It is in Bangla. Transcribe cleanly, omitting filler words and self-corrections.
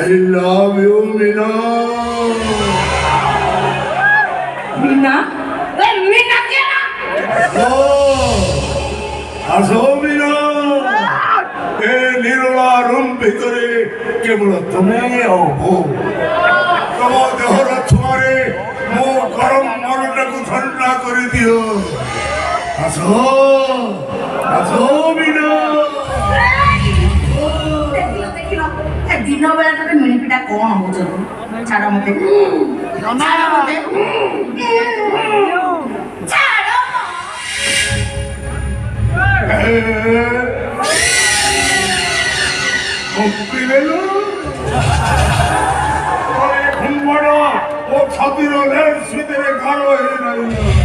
I love you, Mina. Mina? Mina কে না? আসো মিনা এ নিরলা রুম ভিতরে কেবল তুমি তোমার দেহর ছোঁয়ারে মো গরম মনটাকে ঠান্ডা করে দিও আসো আসো মিনা দিন বেলাটাতে মিনিপিটা কম হচ্ছে ছাড়া মতে ছাড়া মতে ছাড়ো ঘুম পড়ো ও ছাতির লেজ ভিতরে গাঢ় হয়ে